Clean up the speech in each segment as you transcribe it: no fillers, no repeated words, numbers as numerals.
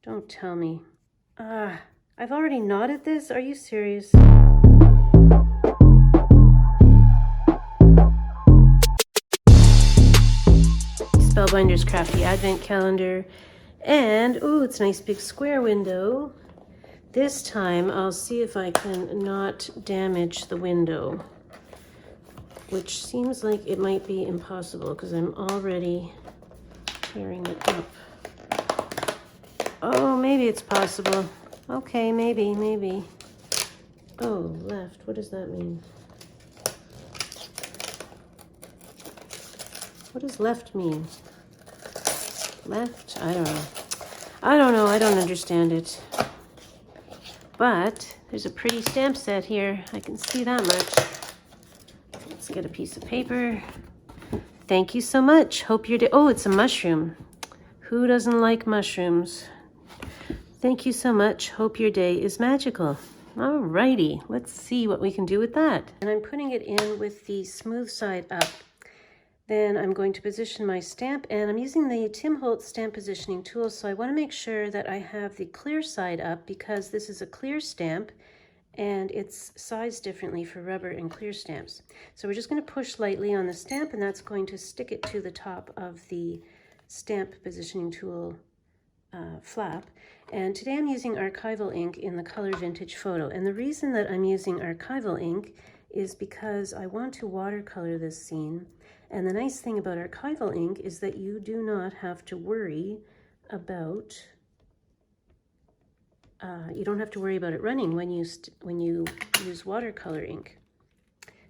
Don't tell me. I've already knotted this? Are you serious? Spellbinders Crafty Advent Calendar. And, ooh, it's a nice big square window. This time I'll see if I can not damage the window, which seems like it might be impossible because I'm already tearing it up. Oh, maybe it's possible. Okay, maybe. Oh, left. What does that mean? What does left mean? Left? I don't know. I don't understand it. But there's a pretty stamp set here. I can see that much. Let's get a piece of paper. Thank you so much. Hope your day... Oh, it's a mushroom. Who doesn't like mushrooms? Thank you so much. Hope your day is magical. Alrighty, let's see what we can do with that. And I'm putting it in with the smooth side up. Then I'm going to position my stamp, and I'm using the Tim Holtz stamp positioning tool, so I want to make sure that I have the clear side up because this is a clear stamp and it's sized differently for rubber and clear stamps. So we're just going to push lightly on the stamp, and that's going to stick it to the top of the stamp positioning tool flap. And today I'm using archival ink in the color Vintage Photo, and the reason that I'm using archival ink is because I want to watercolor this scene. And the nice thing about archival ink is that you do not have to worry about you don't have to worry about it running when you use watercolor ink,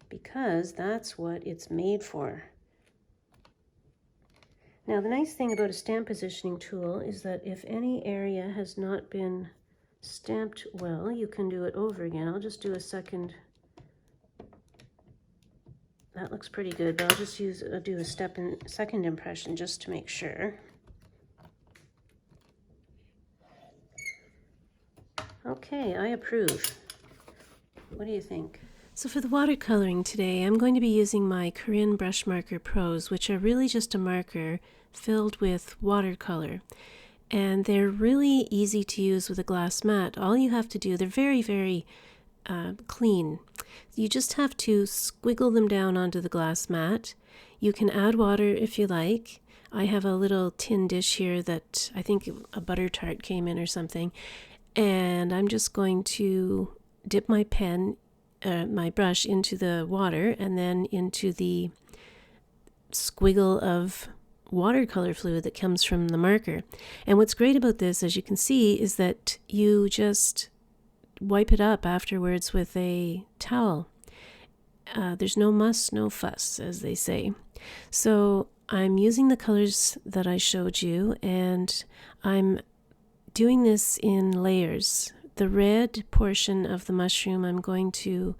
because that's what it's made for. Now, the nice thing about a stamp positioning tool is that if any area has not been stamped well, you can do it over again. I'll just do a second. That looks pretty good, but I'll just do a second impression just to make sure. Okay, I approve. What do you think? So for the watercoloring today, I'm going to be using my Corinne Brush Marker Pros, which are really just a marker filled with watercolor. And they're really easy to use with a glass mat. All you have to do, they're very, very clean. You just have to squiggle them down onto the glass mat. You can add water if you like. I have a little tin dish here that I think a butter tart came in or something. And I'm just going to dip my my brush into the water and then into the squiggle of watercolor fluid that comes from the marker. And what's great about this, as you can see, is that you just wipe it up afterwards with a towel. There's no muss, no fuss, as they say. So I'm using the colors that I showed you, and I'm doing this in layers. The red portion of the mushroom I'm going to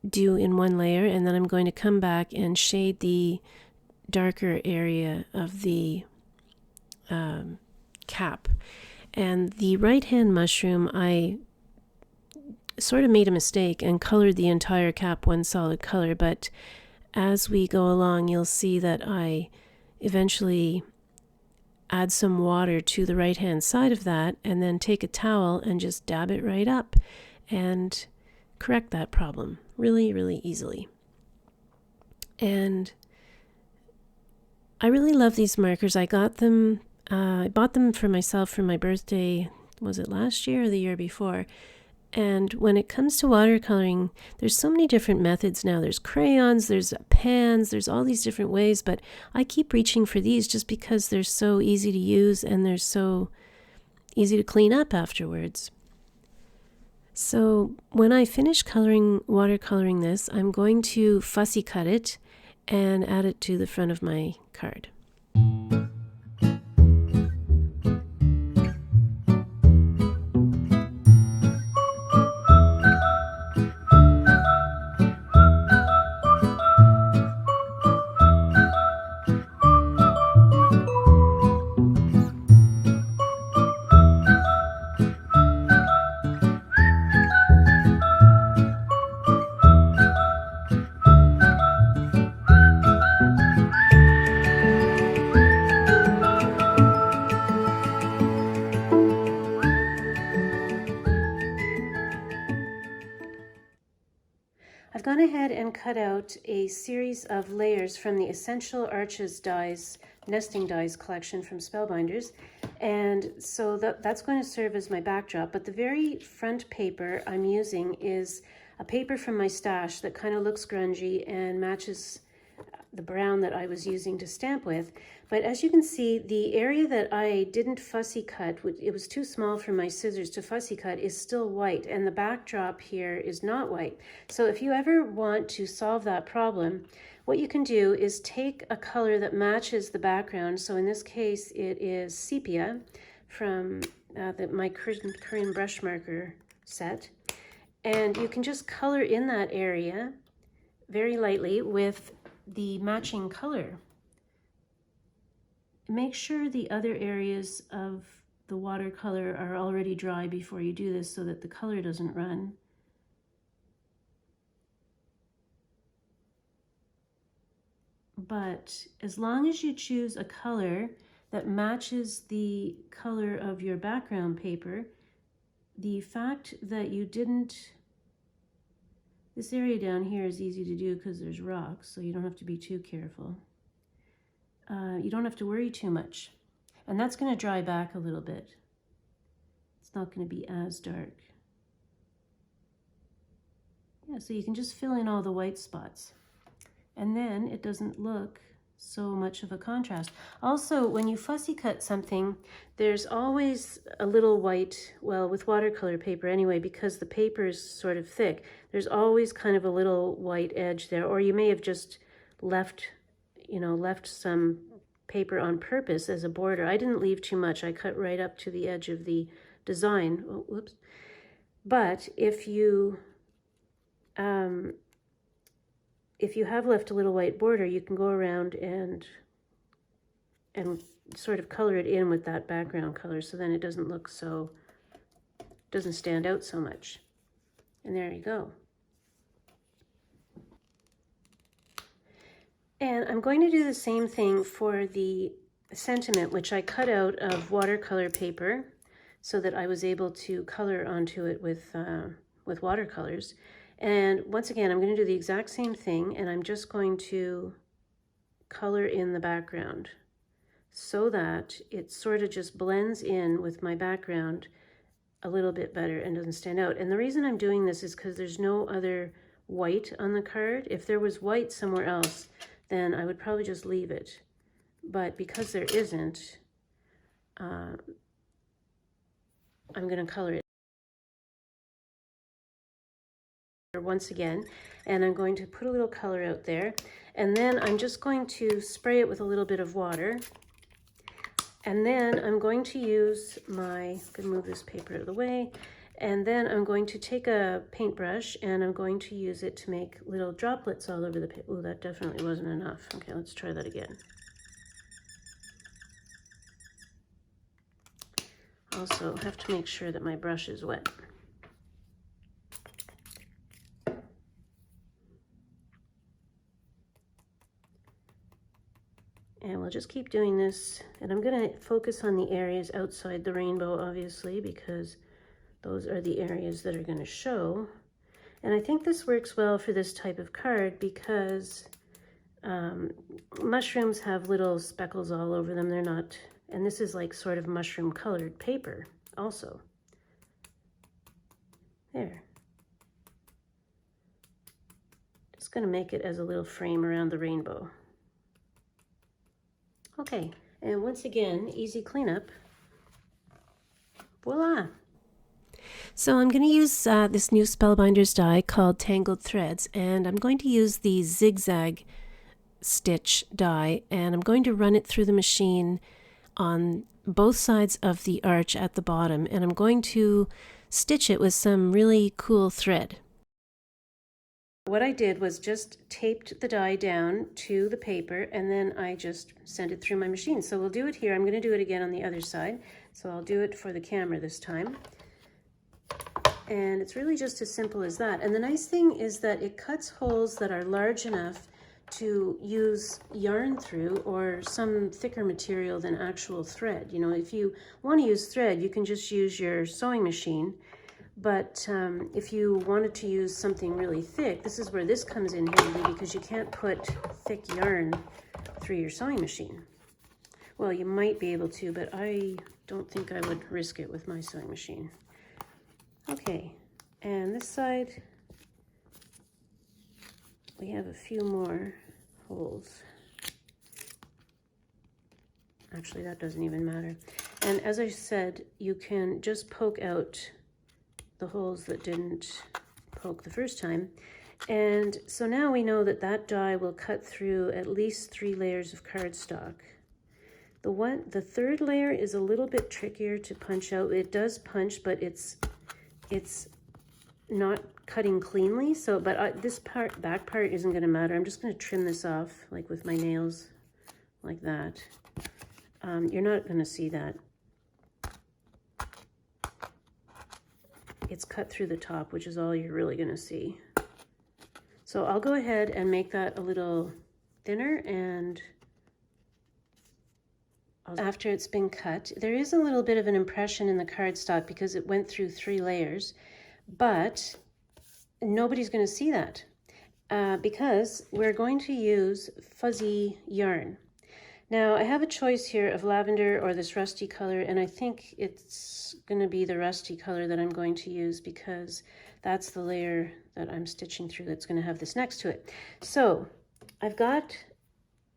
do in one layer, and then I'm going to come back and shade the darker area of the cap. And the right-hand mushroom, I sort of made a mistake and colored the entire cap one solid color, but as we go along, you'll see that I eventually add some water to the right-hand side of that, and then take a towel and just dab it right up and correct that problem really, really easily. And I really love these markers. I got them I bought them for myself for my birthday, was it last year or the year before? And when it comes to watercoloring, there's so many different methods now. There's crayons, there's pans, there's all these different ways, but I keep reaching for these just because they're so easy to use and they're so easy to clean up afterwards. So when I finish watercoloring this, I'm going to fussy cut it and add it to the front of my card. cut out a series of layers from the Essential Arches dies, nesting dies collection from Spellbinders. And so that's going to serve as my backdrop. But the very front paper I'm using is a paper from my stash that kind of looks grungy and matches the brown that I was using to stamp with. But as you can see, the area that I didn't fussy cut, it was too small for my scissors to fussy cut, is still white, and the backdrop here is not white. So if you ever want to solve that problem, what you can do is take a color that matches the background. So in this case, it is sepia from my Korean brush marker set. And you can just color in that area very lightly with the matching color. Make sure the other areas of the watercolor are already dry before you do this so that the color doesn't run. But as long as you choose a color that matches the color of your background paper, the fact that you didn't, this area down here is easy to do because there's rocks, so you don't have to be too careful. You don't have to worry too much. And that's going to dry back a little bit. It's not going to be as dark. Yeah, so you can just fill in all the white spots. And then it doesn't look so much of a contrast. Also, when you fussy cut something, there's always a little white, well, with watercolor paper anyway, because the paper is sort of thick, there's always kind of a little white edge there, or you may have just left some paper on purpose as a border. I didn't leave too much. I cut right up to the edge of the design. Oh, whoops. But if you have left a little white border, you can go around and sort of color it in with that background color, so then it doesn't look so, doesn't stand out so much. And there you go. And I'm going to do the same thing for the sentiment, which I cut out of watercolor paper so that I was able to color onto it with watercolors. And once again, I'm going to do the exact same thing, and I'm just going to color in the background so that it sort of just blends in with my background a little bit better and doesn't stand out. And the reason I'm doing this is because there's no other white on the card. If there was white somewhere else, then I would probably just leave it. But because there isn't, I'm going to color it once again, and I'm going to put a little color out there, and then I'm just going to spray it with a little bit of water, and then I'm going to use I'm going to move this paper out of the way, and then I'm going to take a paintbrush and I'm going to use it to make little droplets all over the paper. Oh, that definitely wasn't enough. Okay, let's try that again. Also, have to make sure that my brush is wet. And we'll just keep doing this. And I'm going to focus on the areas outside the rainbow, obviously, because those are the areas that are going to show. And I think this works well for this type of card because mushrooms have little speckles all over them. They're not, and this is like sort of mushroom colored paper also. There. Just going to make it as a little frame around the rainbow. Okay, and once again, easy cleanup. Voila! So I'm going to use this new Spellbinders die called Tangled Threads, and I'm going to use the zigzag stitch die, and I'm going to run it through the machine on both sides of the arch at the bottom, and I'm going to stitch it with some really cool thread. What I did was just taped the die down to the paper, and then I just sent it through my machine. So we'll do it here. I'm going to do it again on the other side. So I'll do it for the camera this time. And it's really just as simple as that. And the nice thing is that it cuts holes that are large enough to use yarn through, or some thicker material than actual thread. You know, if you want to use thread, you can just use your sewing machine. But if you wanted to use something really thick, this is where this comes in handy, because you can't put thick yarn through your sewing machine. Well, you might be able to, but I don't think I would risk it with my sewing machine. Okay, and this side, we have a few more holes. Actually, that doesn't even matter. And as I said, you can just poke out the holes that didn't poke the first time. And so now we know that that die will cut through at least 3 layers of cardstock. The third layer is a little bit trickier to punch out. It does punch, but it's not cutting cleanly. So, but this part, back part isn't going to matter. I'm just going to trim this off, like with my nails, like that. You're not going to see that. It's cut through the top, which is all you're really going to see. So I'll go ahead and make that a little thinner, and after it's been cut, there is a little bit of an impression in the cardstock because it went through 3 layers, but nobody's going to see that because we're going to use fuzzy yarn. Now I have a choice here of lavender or this rusty color, and I think it's going to be the rusty color that I'm going to use because that's the layer that I'm stitching through that's going to have this next to it. So I've got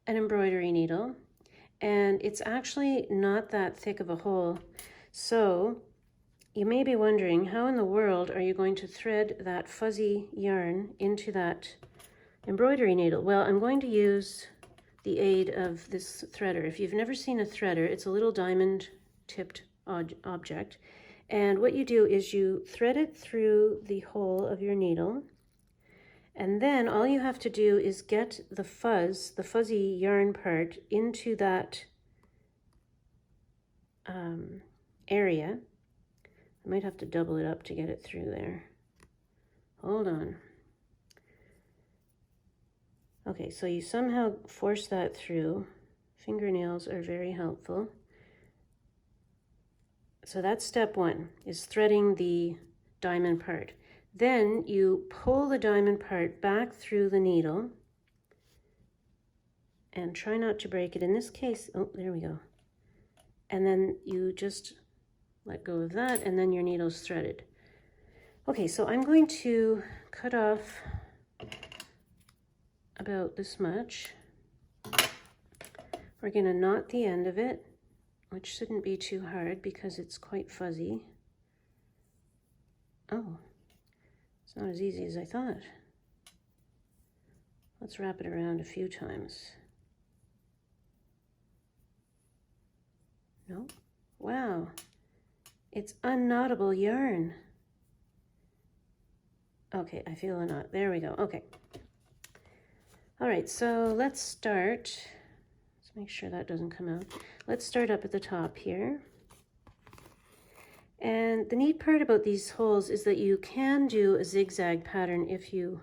an embroidery needle, and it's actually not that thick of a hole. So you may be wondering, how in the world are you going to thread that fuzzy yarn into that embroidery needle? Well, I'm going to use the aid of this threader. If you've never seen a threader, it's a little diamond tipped object. And what you do is you thread it through the hole of your needle. And then all you have to do is get the fuzzy yarn part into that area. I might have to double it up to get it through there. Hold on. Okay, so you somehow force that through. Fingernails are very helpful. So that's step 1, is threading the diamond part. Then you pull the diamond part back through the needle and try not to break it. In this case, oh, there we go. And then you just let go of that, and then your needle's threaded. Okay, so I'm going to cut off about this much. We're going to knot the end of it, which shouldn't be too hard because it's quite fuzzy. Oh, it's not as easy as I thought. Let's wrap it around a few times. No? Wow, it's unknotable yarn. Okay, I feel a knot. There we go. Okay. All right, so let's start. Let's make sure that doesn't come out. Let's start up at the top here. And the neat part about these holes is that you can do a zigzag pattern if you...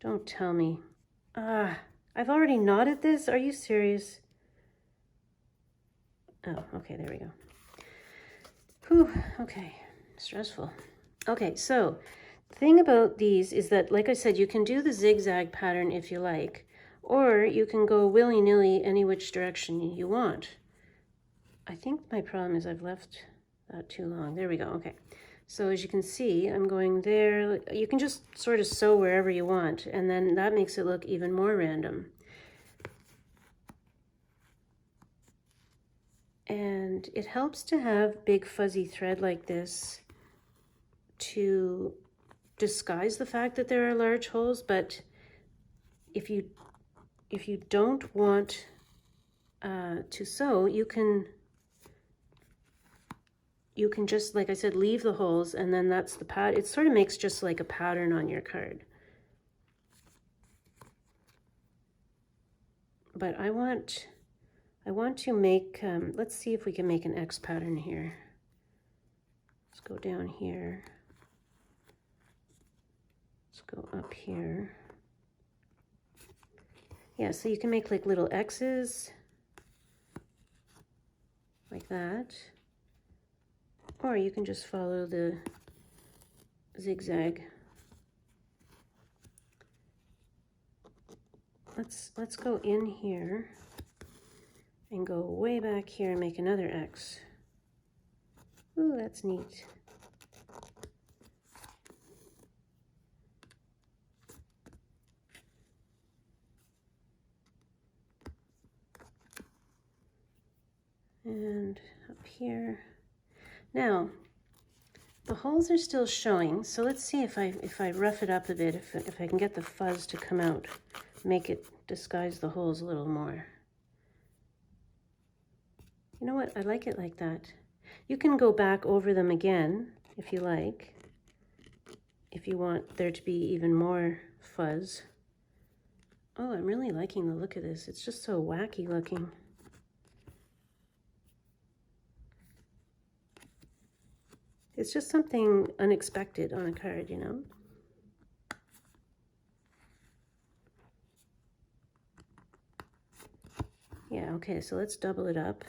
Don't tell me. I've already knotted this? Are you serious? Oh, okay, there we go. Whew, okay, stressful. Okay, so the thing about these is that, like I said, you can do the zigzag pattern if you like, or you can go willy-nilly any which direction you want. I think my problem is I've left that too long. There we go, okay. So as you can see, I'm going there. You can just sort of sew wherever you want, and then that makes it look even more random. And it helps to have big fuzzy thread like this to disguise the fact that there are large holes, but if you don't want to sew, you can just, like I said, leave the holes, and then that's the pattern. It sort of makes just like a pattern on your card. But I want to make, let's see if we can make an X pattern here. Let's go down here. Let's go up here. Yeah, so you can make like little X's like that. Or you can just follow the zigzag. Let's go in here and go way back here and make another X. Ooh, that's neat. And up here. Now, the holes are still showing, so let's see if I rough it up a bit, if I can get the fuzz to come out, make it disguise the holes a little more. You know what? I like it like that. You can go back over them again if you like, if you want there to be even more fuzz. Oh, I'm really liking the look of this. It's just so wacky looking. It's just something unexpected on a card, you know? Yeah, okay, so let's double it up.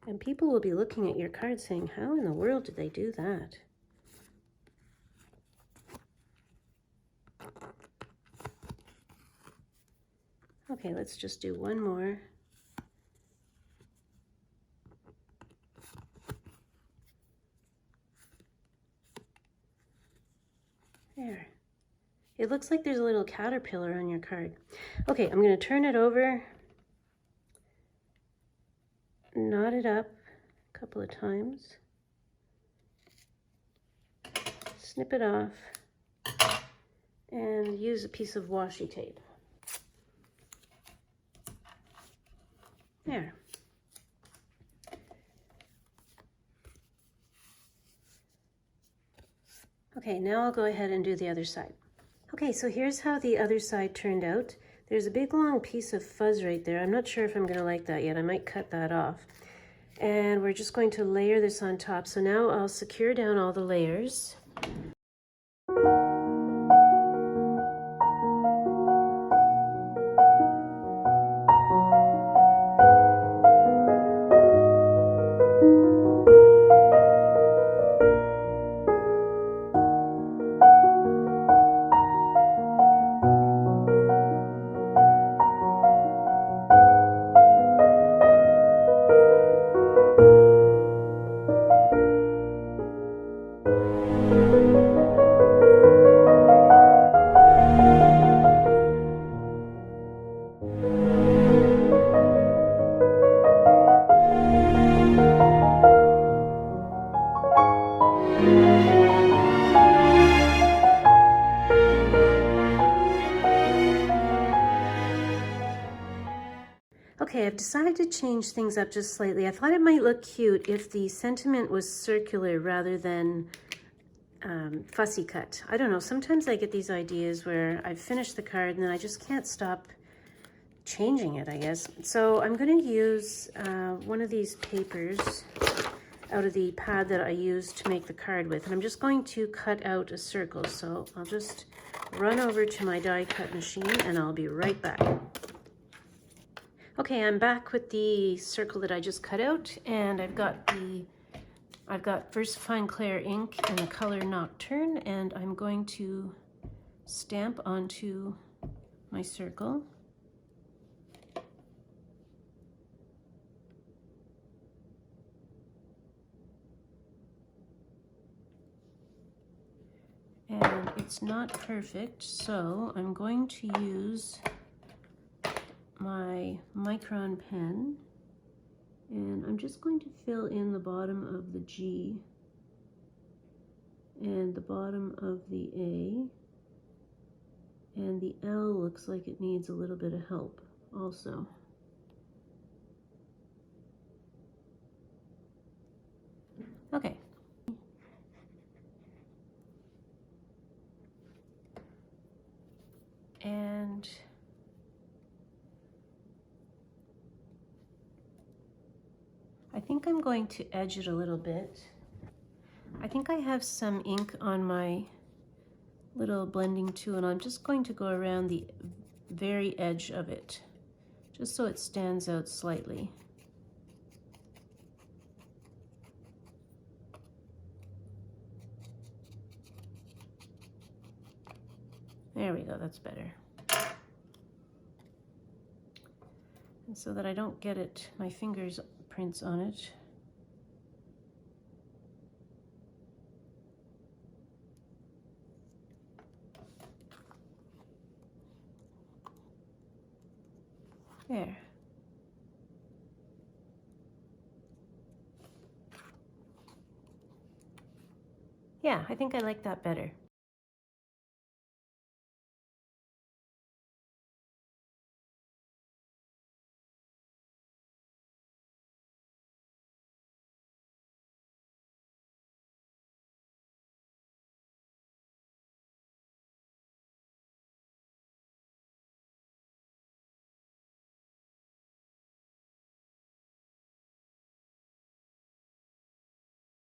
And people will be looking at your card saying, how in the world did they do that? Okay, let's just do one more. There. It looks like there's a little caterpillar on your card. Okay, I'm going to turn it over, knot it up a couple of times, snip it off, and use a piece of washi tape. There. Okay, now I'll go ahead and do the other side. Okay, so here's how the other side turned out. There's a big long piece of fuzz right there. I'm not sure if I'm going to like that yet. I might cut that off. And we're just going to layer this on top. So now I'll secure down all the layers. Okay, I've decided to change things up just slightly. I thought it might look cute if the sentiment was circular rather than fussy cut. I don't know, sometimes I get these ideas where I've finished the card and then I just can't stop changing it, I guess. So I'm going to use one of these papers out of the pad that I used to make the card with, and I'm just going to cut out a circle. So I'll just run over to my die cut machine and I'll be right back. Okay, I'm back with the circle that I just cut out, and I've got First Fine Clair ink in the color Nocturne, and I'm going to stamp onto my circle. And it's not perfect, so I'm going to use my micron pen, and I'm just going to fill in the bottom of the G and the bottom of the A, and the L looks like it needs a little bit of help also. Okay. And I think I'm going to edge it a little bit. I think I have some ink on my little blending tool, and I'm just going to go around the very edge of it, just so it stands out slightly. There we go, that's better. And so that I don't get it, my fingers prints on it. There. Yeah, I think I like that better.